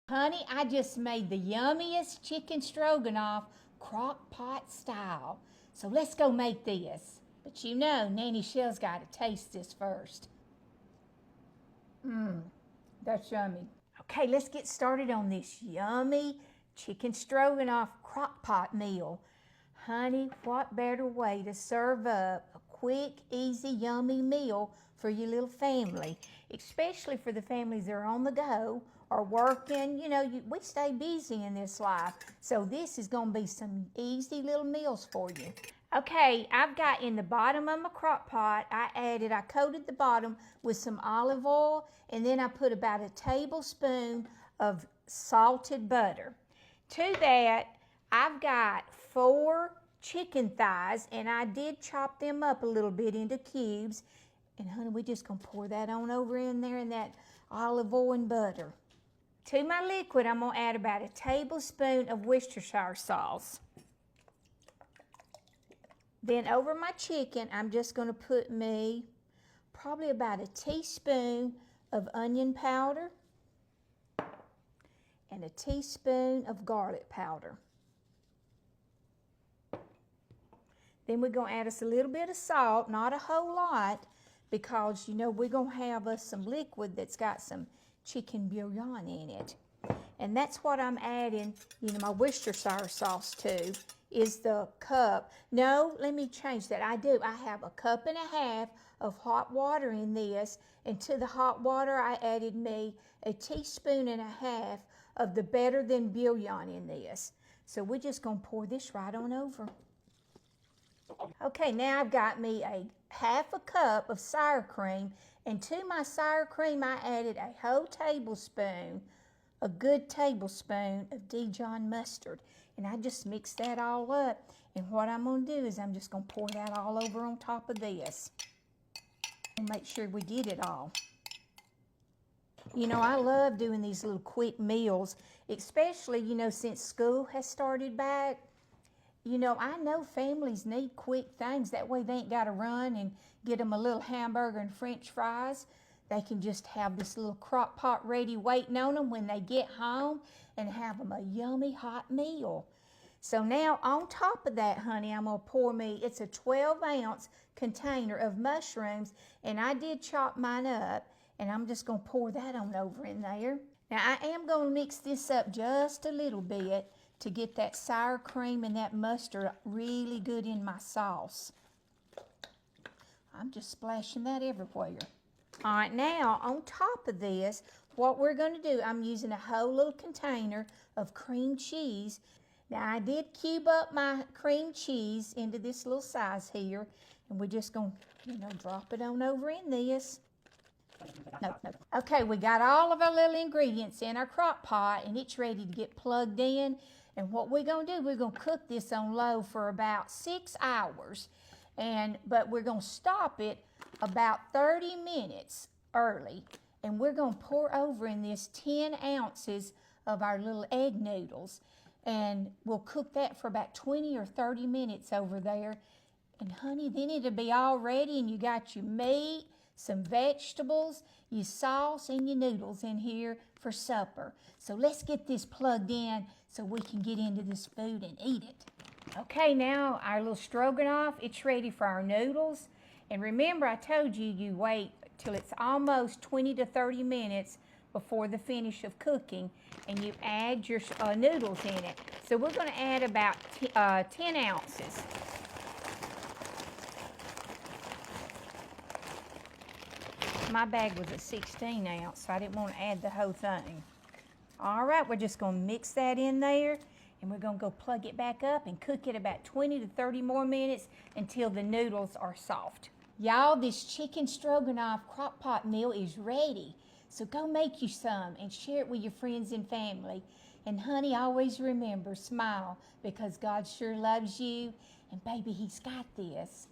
Honey, I just made the yummiest chicken stroganoff crock pot style. So let's go make this. But you know, Nanny Shell's got to taste this first. That's yummy. Okay, let's get started on this yummy chicken stroganoff crock pot meal. Honey, what better way to serve up a quick, easy, yummy meal for your little family, especially for the families that are on the go or working. You know, we stay busy in this life, so this is going to be some easy little meals for you. Okay, I've got in the bottom of my crock pot, I coated the bottom with some olive oil, and then I put about a tablespoon of salted butter. To that, I've got 4 chicken thighs, and I did chop them up a little bit into cubes. And honey, we're just gonna pour that on over in there in that olive oil and butter. To my liquid, I'm gonna add about a tablespoon of Worcestershire sauce. Then over my chicken, I'm just gonna put me probably about a teaspoon of onion powder and a teaspoon of garlic powder. Then we're gonna add us a little bit of salt, not a whole lot, because you know we're gonna have us some liquid that's got some chicken bouillon in it. And that's what I'm adding, you know, my Worcestershire sauce to, is the cup. No, let me change that. I have a cup and a half of hot water in this, and to the hot water I added me a teaspoon and a half of the better than bouillon in this. So we're just gonna pour this right on over. Okay, now I've got me a half a cup of sour cream, and to my sour cream I added a whole tablespoon, a good tablespoon of Dijon mustard. And I just mix that all up, and what I'm going to do is I'm just going to pour that all over on top of this and make sure we get it all. You know, I love doing these little quick meals, especially, you know, since school has started back. You know, I know families need quick things. That way they ain't got to run and get them a little hamburger and french fries. They can just have this little crock pot ready waiting on them when they get home and have them a yummy hot meal. So now on top of that, honey, I'm going to pour me, it's a 12-ounce container of mushrooms, and I did chop mine up, and I'm just going to pour that on over in there. Now I am going to mix this up just a little bit to get that sour cream and that mustard really good in my sauce. I'm just splashing that everywhere. All right, now on top of this, what we're going to do, I'm using a whole little container of cream cheese. Now I did cube up my cream cheese into this little size here, and we're just going to, you know, drop it on over in this. No. Okay, we got all of our little ingredients in our crock pot, and it's ready to get plugged in. And what we're going to do, we're going to cook this on low for about 6 hours. But we're going to stop it about 30 minutes early. And we're going to pour over in this 10 ounces of our little egg noodles. And we'll cook that for about 20 or 30 minutes over there. And honey, then it'll be all ready, and you got your meat, some vegetables, your sauce, and your noodles in here for supper. So let's get this plugged in so we can get into this food and eat it. Okay, now our little stroganoff, it's ready for our noodles. And remember, I told you, you wait till it's almost 20 to 30 minutes before the finish of cooking, and you add your noodles in it. So we're going to add about 10 ounces. My bag was a 16 ounce, so I didn't want to add the whole thing. All right, we're just going to mix that in there, and we're going to go plug it back up and cook it about 20 to 30 more minutes until the noodles are soft. Y'all, this chicken stroganoff crock pot meal is ready. So go make you some and share it with your friends and family. And honey, always remember, smile, because God sure loves you, and baby, He's got this.